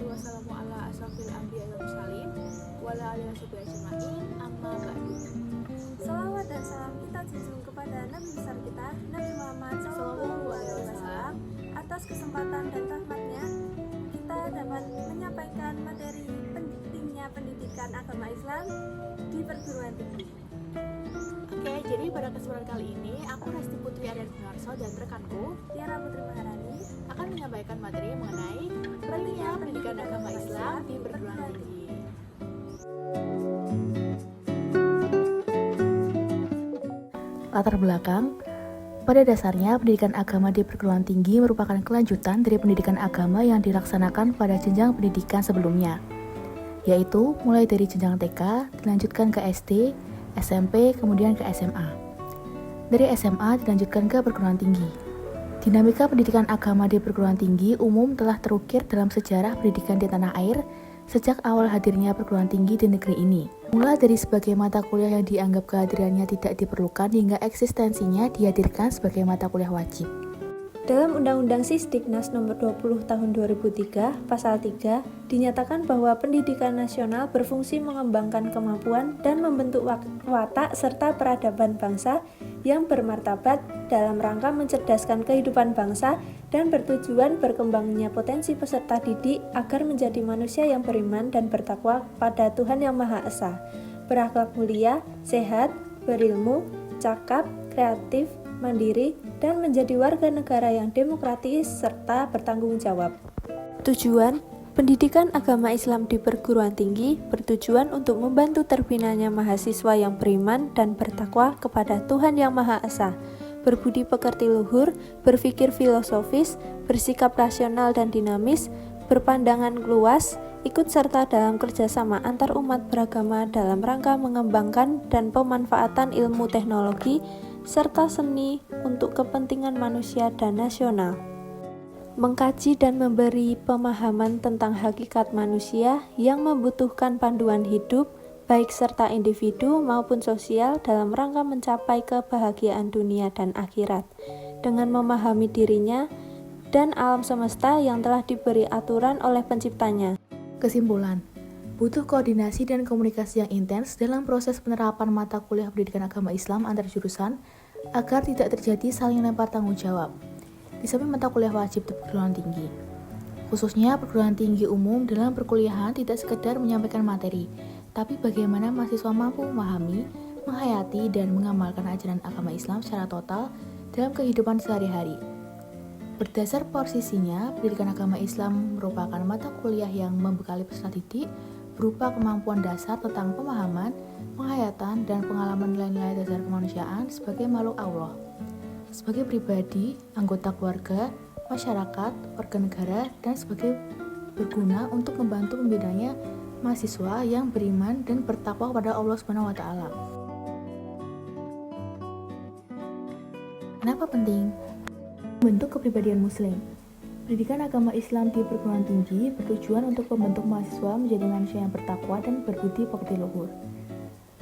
wassalamu ala asrofil anbiya wal mursalin wala alihi washabihi ajmain amma ba'du. Salawat dan salam kita junjung kepada Nabi besar kita, Nabi Muhammad SAW. Atas kesempatan dan rahmatnya, kita dapat menyampaikan materi pentingnya pendidikan agama Islam di perguruan tinggi. Oke, jadi pada kesempatan kali ini aku Resti Putri Aryan Gunarso dan rekanku Tiara Putri Maharani akan menyampaikan materi mengenai pentingnya pendidikan agama Islam di perguruan tinggi. Latar belakang, pada dasarnya pendidikan agama di perguruan tinggi merupakan kelanjutan dari pendidikan agama yang dilaksanakan pada jenjang pendidikan sebelumnya, yaitu mulai dari jenjang TK, dilanjutkan ke SD, SMP, kemudian ke SMA. Dari SMA dilanjutkan ke perguruan tinggi. Dinamika pendidikan agama di perguruan tinggi umum telah terukir dalam sejarah pendidikan di tanah air sejak awal hadirnya perguruan tinggi di negeri ini. Mulai dari sebagai mata kuliah yang dianggap kehadirannya tidak diperlukan hingga eksistensinya dihadirkan sebagai mata kuliah wajib. Dalam Undang-Undang Sisdiknas Nomor 20 Tahun 2003, Pasal 3, dinyatakan bahwa pendidikan nasional berfungsi mengembangkan kemampuan dan membentuk watak serta peradaban bangsa yang bermartabat dalam rangka mencerdaskan kehidupan bangsa dan bertujuan berkembangnya potensi peserta didik agar menjadi manusia yang beriman dan bertakwa pada Tuhan Yang Maha Esa, berakhlak mulia, sehat, berilmu, cakap, kreatif, mandiri, dan menjadi warga negara yang demokratis serta bertanggung jawab. Tujuan pendidikan agama Islam di perguruan tinggi bertujuan untuk membantu terbinanya mahasiswa yang beriman dan bertakwa kepada Tuhan Yang Maha Esa, berbudi pekerti luhur, berpikir filosofis, bersikap rasional dan dinamis, berpandangan luas, ikut serta dalam kerjasama antar umat beragama dalam rangka mengembangkan dan pemanfaatan ilmu teknologi serta seni untuk kepentingan manusia dan nasional. Mengkaji dan memberi pemahaman tentang hakikat manusia yang membutuhkan panduan hidup, baik serta individu maupun sosial dalam rangka mencapai kebahagiaan dunia dan akhirat, dengan memahami dirinya dan alam semesta yang telah diberi aturan oleh penciptanya. Kesimpulan, butuh koordinasi dan komunikasi yang intens dalam proses penerapan mata kuliah pendidikan agama Islam antar jurusan agar tidak terjadi saling lempar tanggung jawab. Di samping mata kuliah wajib di perguruan tinggi, khususnya perguruan tinggi umum, dalam perkuliahan tidak sekedar menyampaikan materi, tapi bagaimana mahasiswa mampu memahami, menghayati, dan mengamalkan ajaran agama Islam secara total dalam kehidupan sehari-hari. Berdasar posisinya, pendidikan agama Islam merupakan mata kuliah yang membekali peserta didik berupa kemampuan dasar tentang pemahaman, penghayatan, dan pengalaman nilai-nilai dasar kemanusiaan sebagai makhluk Allah, sebagai pribadi, anggota keluarga, masyarakat, warga negara, dan sebagai berguna untuk membantu membinanya mahasiswa yang beriman dan bertakwa kepada Allah SWT. Kenapa penting? Membentuk kepribadian Muslim. Pendidikan agama Islam di perguruan tinggi bertujuan untuk membentuk mahasiswa menjadi manusia yang bertakwa dan berbudi pekerti luhur.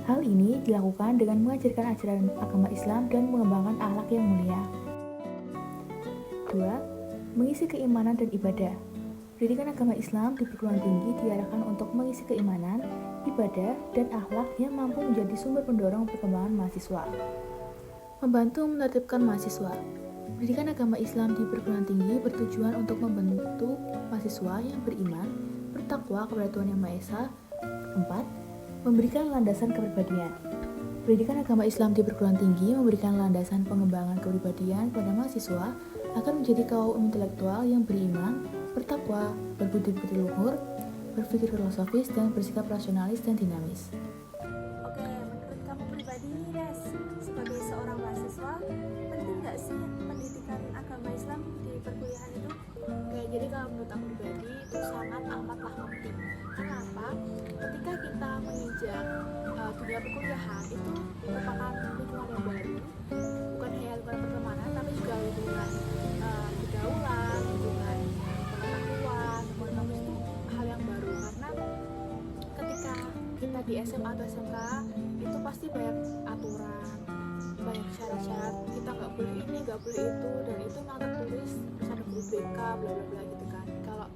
Hal ini dilakukan dengan mengajarkan ajaran agama Islam dan mengembangkan akhlak yang mulia. 2. Mengisi keimanan dan ibadah. Pendidikan agama Islam di perguruan tinggi diarahkan untuk mengisi keimanan, ibadah, dan akhlak yang mampu menjadi sumber pendorong perkembangan mahasiswa. Membantu menertibkan mahasiswa. Pendidikan agama Islam di perguruan tinggi bertujuan untuk membentuk mahasiswa yang beriman, bertakwa kepada Tuhan Yang Maha Esa. 4. Memberikan landasan kepribadian. Pendidikan agama Islam di perguruan tinggi memberikan landasan pengembangan kepribadian pada mahasiswa agar menjadi kaum intelektual yang beriman, bertakwa, berbudi pekerti luhur, berpikir filosofis, dan bersikap rasionalis dan dinamis. Oke, menurut kamu pribadi nih, Res, sebagai seorang mahasiswa, penting nggak sih pendidikan agama Islam di perkuliahan itu? Oke, jadi kalau menurut aku pribadi itu sangat amatlah penting. Kenapa? Ketika kita menginjak dunia perkuliahan itu merupakan lingkungan yang baru, bukan hanya lingkungan pertemanan, tapi juga lingkungan pergaulan, lingkungan pengetahuan, lingkungan kampus itu hal yang baru. Karena ketika kita di SMA atau SMK itu pasti banyak aturan, banyak syarat-syarat, kita nggak boleh ini, nggak boleh itu, dan itu memang tertulis terus ada guru BK, bla bla bla gitu kan. Kalau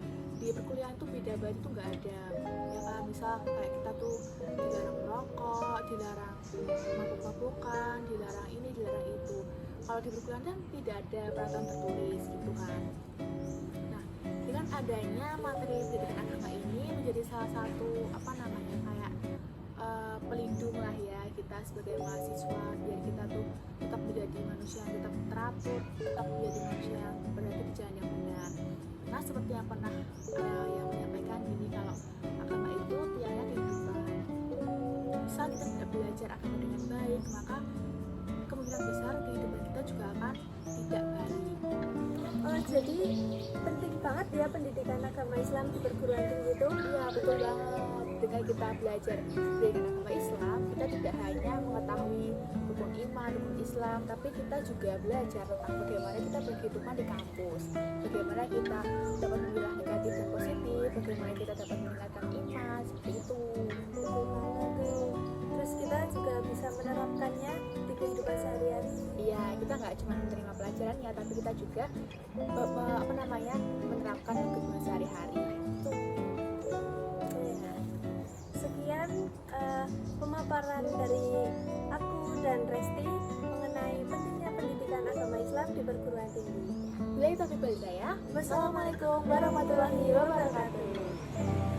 di perkuliahan tuh beda banget, itu nggak ada ya kan. Misal kayak kita tuh dilarang merokok, dilarang mabuk-mabukan, dilarang ini, dilarang itu. Kalau di perkuliahan kan tidak ada peraturan tertulis gitu kan. Nah, dengan adanya materi pendidikan agama ini menjadi salah satu kayak pelindung lah ya kita sebagai mahasiswa, biar kita tuh tetap menjadi manusia yang tetap teratur, tetap menjadi manusia yang berada di jalan yang benar. Nah, seperti yang pernah yang menyampaikan ini, kalau agama itu tiada kehidupan. Misal kita tidak belajar agama dengan baik, maka kemungkinan besar kehidupan kita juga akan tidak baik. Jadi penting banget ya pendidikan agama Islam di perguruan tinggi itu. Iya, betul banget. Dengan kita belajar pendidikan agama Islam, kita tidak hanya mengetahui rukun iman, rukun Islam, tapi kita juga belajar tentang bagaimana kita berkehidupan di kampus, bagaimana kita dapat memilah negatif dan positif, bagaimana kita dapat meningkatkan iman, seperti itu. Betul banget tuh. Terus kita juga bisa menerapkannya di kehidupan sehari-hari. Iya, kita nggak cuma menerima pelajarannya, tapi kita juga menerapkan di kehidupan sehari-hari. Ya. Sekian pemaparan dari aku dan Resti mengenai pentingnya pendidikan agama Islam di perguruan tinggi. Bila itu saya. Wassalamualaikum warahmatullahi wabarakatuh.